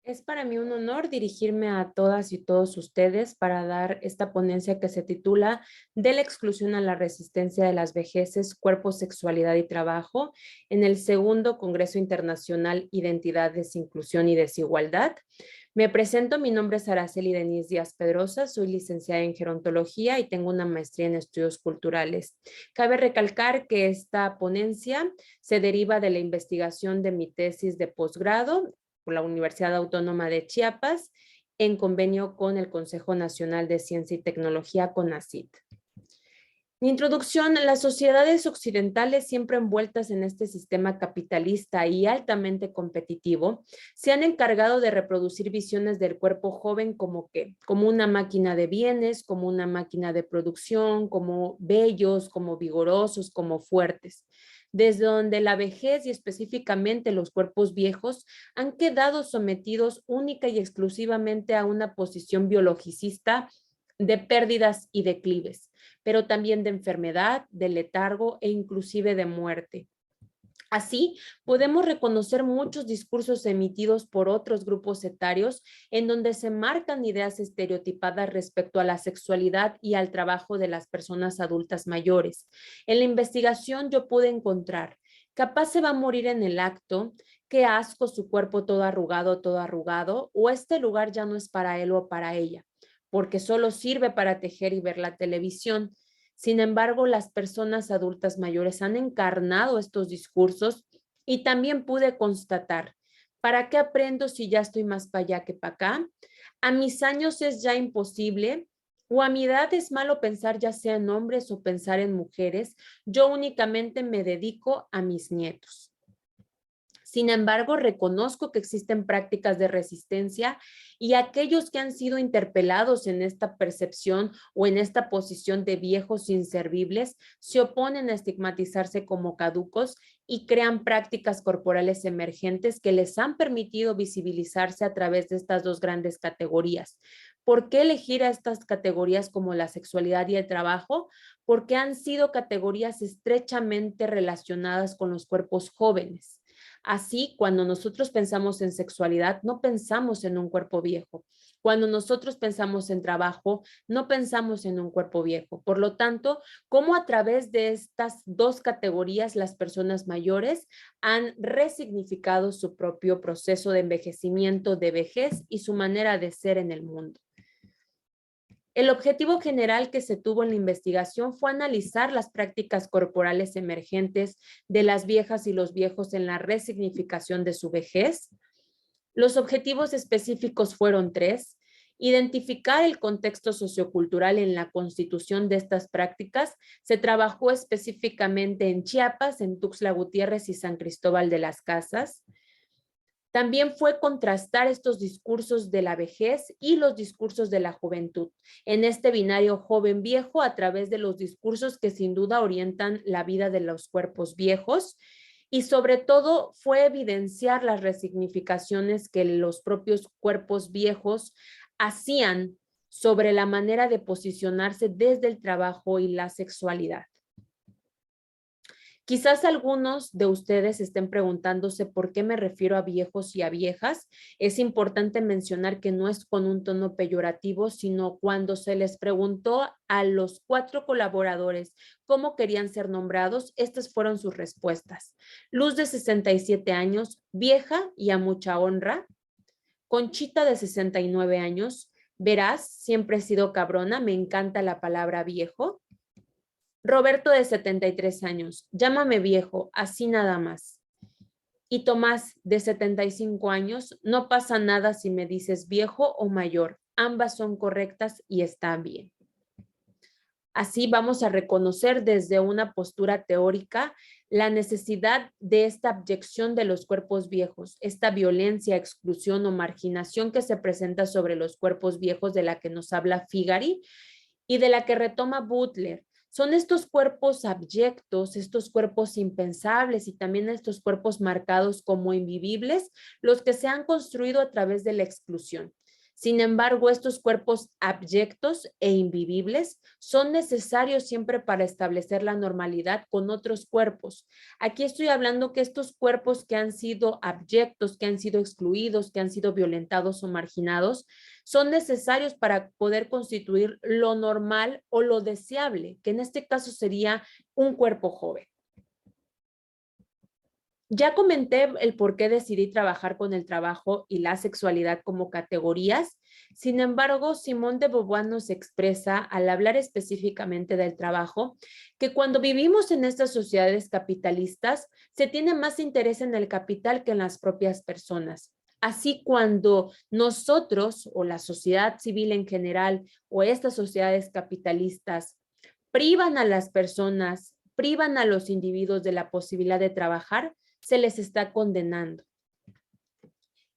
Es para mí un honor dirigirme a todas y todos ustedes para dar esta ponencia que se titula De la exclusión a la resistencia de las vejeces, cuerpo, sexualidad y trabajo en el segundo Congreso Internacional Identidades, Inclusión y Desigualdad. Me presento, mi nombre es Araceli Denise Díaz Pedrosa, soy licenciada en gerontología y tengo una maestría en estudios culturales. Cabe recalcar que esta ponencia se deriva de la investigación de mi tesis de posgrado por la Universidad Autónoma de Chiapas en convenio con el Consejo Nacional de Ciencia y Tecnología, CONACYT. Introducción, las sociedades occidentales siempre envueltas en este sistema capitalista y altamente competitivo se han encargado de reproducir visiones del cuerpo joven como una máquina de bienes, como una máquina de producción, como bellos, como vigorosos, como fuertes, desde donde la vejez y específicamente los cuerpos viejos han quedado sometidos única y exclusivamente a una posición biologicista de pérdidas y declives, pero también de enfermedad, de letargo e inclusive de muerte. Así, podemos reconocer muchos discursos emitidos por otros grupos etarios en donde se marcan ideas estereotipadas respecto a la sexualidad y al trabajo de las personas adultas mayores. En la investigación yo pude encontrar, capaz se va a morir en el acto, qué asco su cuerpo todo arrugado, o este lugar ya no es para él o para ella, porque solo sirve para tejer y ver la televisión. Sin embargo, las personas adultas mayores han encarnado estos discursos y también pude constatar, ¿para qué aprendo si ya estoy más para allá que para acá? A mis años es ya imposible, o a mi edad es malo pensar ya sea en hombres o pensar en mujeres, yo únicamente me dedico a mis nietos. Sin embargo, reconozco que existen prácticas de resistencia y aquellos que han sido interpelados en esta percepción o en esta posición de viejos inservibles se oponen a estigmatizarse como caducos y crean prácticas corporales emergentes que les han permitido visibilizarse a través de estas dos grandes categorías. ¿Por qué elegir a estas categorías como la sexualidad y el trabajo? Porque han sido categorías estrechamente relacionadas con los cuerpos jóvenes. Así, cuando nosotros pensamos en sexualidad, no pensamos en un cuerpo viejo. Cuando nosotros pensamos en trabajo, no pensamos en un cuerpo viejo. Por lo tanto, ¿cómo a través de estas dos categorías las personas mayores han resignificado su propio proceso de envejecimiento, de vejez y su manera de ser en el mundo? El objetivo general que se tuvo en la investigación fue analizar las prácticas corporales emergentes de las viejas y los viejos en la resignificación de su vejez. Los objetivos específicos fueron tres: identificar el contexto sociocultural en la constitución de estas prácticas. Se trabajó específicamente en Chiapas, en Tuxtla Gutiérrez y San Cristóbal de las Casas. También fue contrastar estos discursos de la vejez y los discursos de la juventud en este binario joven-viejo a través de los discursos que sin duda orientan la vida de los cuerpos viejos, y sobre todo fue evidenciar las resignificaciones que los propios cuerpos viejos hacían sobre la manera de posicionarse desde el trabajo y la sexualidad. Quizás algunos de ustedes estén preguntándose por qué me refiero a viejos y a viejas. Es importante mencionar que no es con un tono peyorativo, sino cuando se les preguntó a los 4 colaboradores cómo querían ser nombrados, estas fueron sus respuestas. Luz, de 67 años, vieja y a mucha honra. Conchita, de 69 años, verás, siempre he sido cabrona, me encanta la palabra viejo. Roberto, de 73 años, llámame viejo, así nada más. Y Tomás, de 75 años, no pasa nada si me dices viejo o mayor, ambas son correctas y están bien. Así vamos a reconocer desde una postura teórica la necesidad de esta abyección de los cuerpos viejos, esta violencia, exclusión o marginación que se presenta sobre los cuerpos viejos de la que nos habla Figari y de la que retoma Butler. Son estos cuerpos abyectos, estos cuerpos impensables y también estos cuerpos marcados como invivibles, los que se han construido a través de la exclusión. Sin embargo, estos cuerpos abyectos e invivibles son necesarios siempre para establecer la normalidad con otros cuerpos. Aquí estoy hablando que estos cuerpos que han sido abyectos, que han sido excluidos, que han sido violentados o marginados, son necesarios para poder constituir lo normal o lo deseable, que en este caso sería un cuerpo joven. Ya comenté el por qué decidí trabajar con el trabajo y la sexualidad como categorías. Sin embargo, Simone de Beauvoir nos expresa, al hablar específicamente del trabajo, que cuando vivimos en estas sociedades capitalistas, se tiene más interés en el capital que en las propias personas. Así, cuando nosotros o la sociedad civil en general o estas sociedades capitalistas privan a las personas, privan a los individuos de la posibilidad de trabajar, se les está condenando.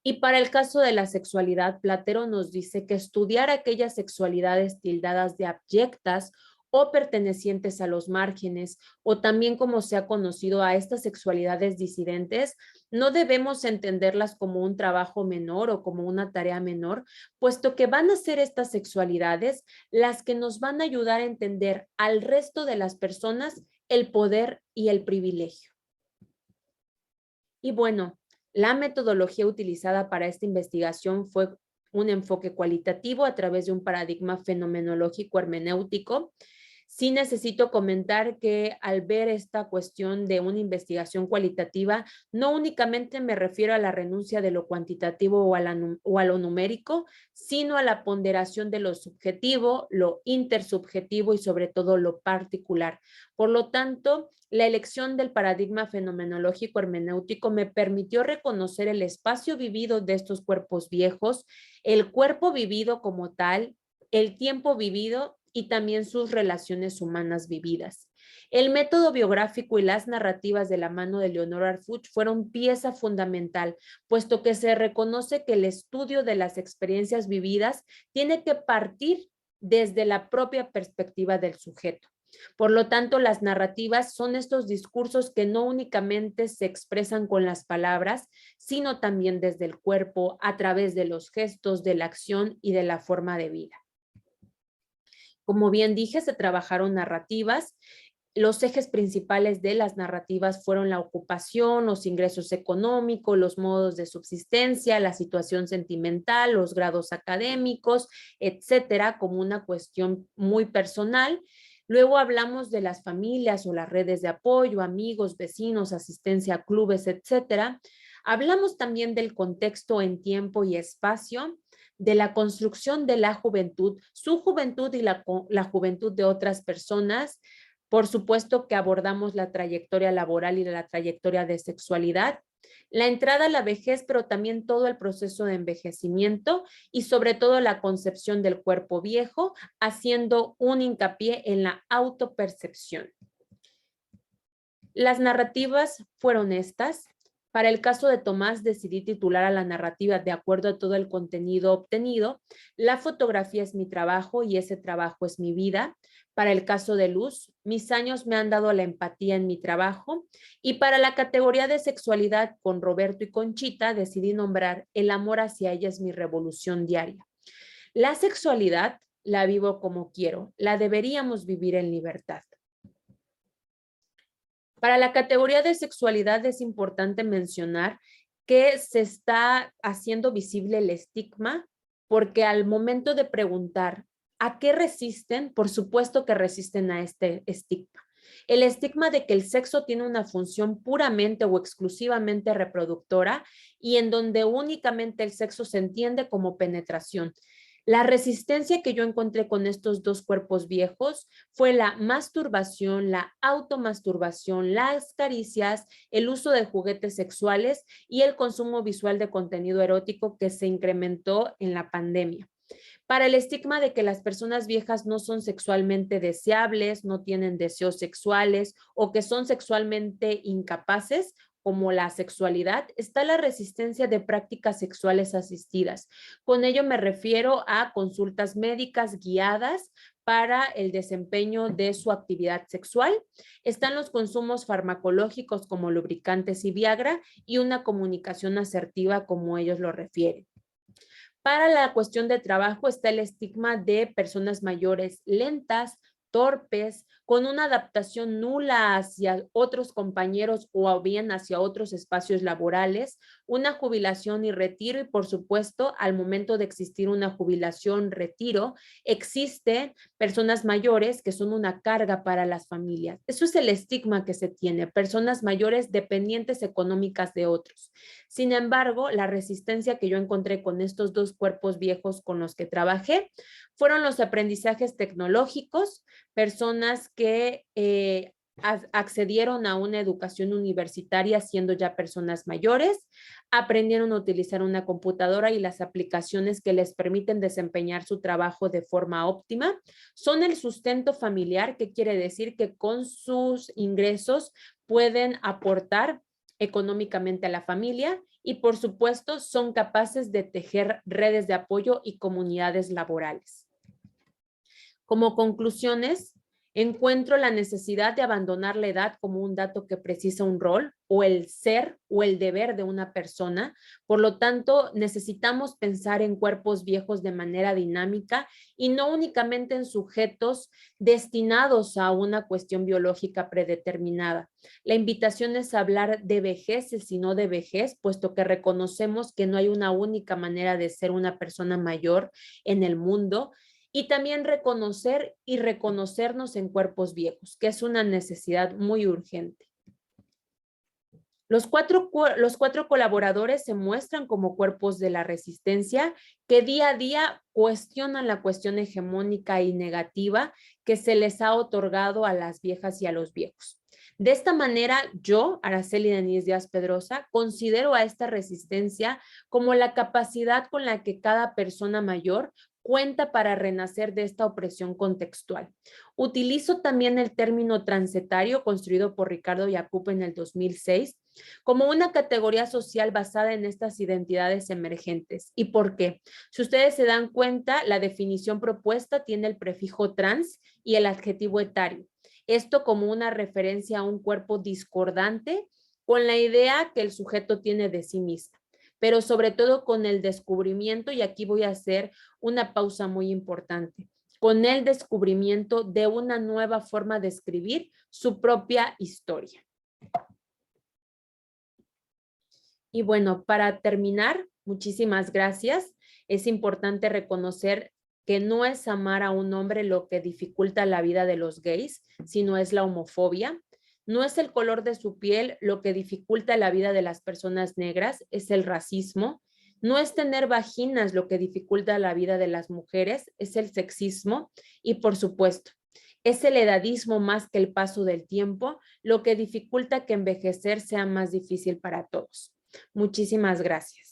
Y para el caso de la sexualidad, Platero nos dice que estudiar aquellas sexualidades tildadas de abyectas o pertenecientes a los márgenes, o también como se ha conocido a estas sexualidades disidentes, no debemos entenderlas como un trabajo menor o como una tarea menor, puesto que van a ser estas sexualidades las que nos van a ayudar a entender al resto de las personas el poder y el privilegio. Y bueno, la metodología utilizada para esta investigación fue un enfoque cualitativo a través de un paradigma fenomenológico hermenéutico. Sí necesito comentar que al ver esta cuestión de una investigación cualitativa, no únicamente me refiero a la renuncia de lo cuantitativo o a lo numérico, sino a la ponderación de lo subjetivo, lo intersubjetivo y sobre todo lo particular. Por lo tanto, la elección del paradigma fenomenológico hermenéutico me permitió reconocer el espacio vivido de estos cuerpos viejos, el cuerpo vivido como tal, el tiempo vivido y también sus relaciones humanas vividas. El método biográfico y las narrativas de la mano de Leonor Arfuch fueron pieza fundamental, puesto que se reconoce que el estudio de las experiencias vividas tiene que partir desde la propia perspectiva del sujeto. Por lo tanto, las narrativas son estos discursos que no únicamente se expresan con las palabras, sino también desde el cuerpo, a través de los gestos, de la acción y de la forma de vida. Como bien dije, se trabajaron narrativas. Los ejes principales de las narrativas fueron la ocupación, los ingresos económicos, los modos de subsistencia, la situación sentimental, los grados académicos, etcétera, como una cuestión muy personal. Luego hablamos de las familias o las redes de apoyo, amigos, vecinos, asistencia a clubes, etcétera. Hablamos también del contexto en tiempo y espacio, de la construcción de la juventud, su juventud y la juventud de otras personas. Por supuesto que abordamos la trayectoria laboral y la trayectoria de sexualidad, la entrada a la vejez, pero también todo el proceso de envejecimiento y sobre todo la concepción del cuerpo viejo, haciendo un hincapié en la autopercepción. Las narrativas fueron estas. Para el caso de Tomás, decidí titular a la narrativa de acuerdo a todo el contenido obtenido. La fotografía es mi trabajo y ese trabajo es mi vida. Para el caso de Luz, mis años me han dado la empatía en mi trabajo. Y para la categoría de sexualidad con Roberto y Conchita, decidí nombrar El amor hacia ella es mi revolución diaria. La sexualidad la vivo como quiero, la deberíamos vivir en libertad. Para la categoría de sexualidad es importante mencionar que se está haciendo visible el estigma porque al momento de preguntar ¿a qué resisten? Por supuesto que resisten a este estigma. El estigma de que el sexo tiene una función puramente o exclusivamente reproductora y en donde únicamente el sexo se entiende como penetración. La resistencia que yo encontré con estos dos cuerpos viejos fue la masturbación, la automasturbación, las caricias, el uso de juguetes sexuales y el consumo visual de contenido erótico que se incrementó en la pandemia. Para el estigma de que las personas viejas no son sexualmente deseables, no tienen deseos sexuales o que son sexualmente incapaces, como la sexualidad, está la resistencia de prácticas sexuales asistidas. Con ello me refiero a consultas médicas guiadas para el desempeño de su actividad sexual. Están los consumos farmacológicos como lubricantes y Viagra y una comunicación asertiva como ellos lo refieren. Para la cuestión de trabajo está el estigma de personas mayores lentas, torpes, con una adaptación nula hacia otros compañeros o bien hacia otros espacios laborales, una jubilación y retiro, y por supuesto, al momento de existir una jubilación, retiro, existen personas mayores que son una carga para las familias. Eso es el estigma que se tiene, personas mayores dependientes económicas de otros. Sin embargo, la resistencia que yo encontré con estos dos cuerpos viejos con los que trabajé fueron los aprendizajes tecnológicos, personas que accedieron a una educación universitaria siendo ya personas mayores, aprendieron a utilizar una computadora y las aplicaciones que les permiten desempeñar su trabajo de forma óptima, son el sustento familiar, que quiere decir que con sus ingresos pueden aportar económicamente a la familia y por supuesto son capaces de tejer redes de apoyo y comunidades laborales. Como conclusiones, encuentro la necesidad de abandonar la edad como un dato que precisa un rol o el ser o el deber de una persona. Por lo tanto, necesitamos pensar en cuerpos viejos de manera dinámica y no únicamente en sujetos destinados a una cuestión biológica predeterminada. La invitación es hablar de vejez y no de vejez, puesto que reconocemos que no hay una única manera de ser una persona mayor en el mundo. Y también reconocer y reconocernos en cuerpos viejos, que es una necesidad muy urgente. Los cuatro colaboradores se muestran como cuerpos de la resistencia que día a día cuestionan la cuestión hegemónica y negativa que se les ha otorgado a las viejas y a los viejos. De esta manera, yo, Araceli Denise Díaz Pedrosa, considero a esta resistencia como la capacidad con la que cada persona mayor cuenta para renacer de esta opresión contextual. Utilizo también el término transetario construido por Ricardo Yacoub en el 2006 como una categoría social basada en estas identidades emergentes. ¿Y por qué? Si ustedes se dan cuenta, la definición propuesta tiene el prefijo trans y el adjetivo etario. Esto como una referencia a un cuerpo discordante con la idea que el sujeto tiene de sí mismo, pero sobre todo con el descubrimiento, y aquí voy a hacer una pausa muy importante, con el descubrimiento de una nueva forma de escribir su propia historia. Y bueno, para terminar, muchísimas gracias. Es importante reconocer que no es amar a un hombre lo que dificulta la vida de los gays, sino es la homofobia. No es el color de su piel lo que dificulta la vida de las personas negras, es el racismo. No es tener vaginas lo que dificulta la vida de las mujeres, es el sexismo. Y por supuesto, es el edadismo más que el paso del tiempo lo que dificulta que envejecer sea más difícil para todos. Muchísimas gracias.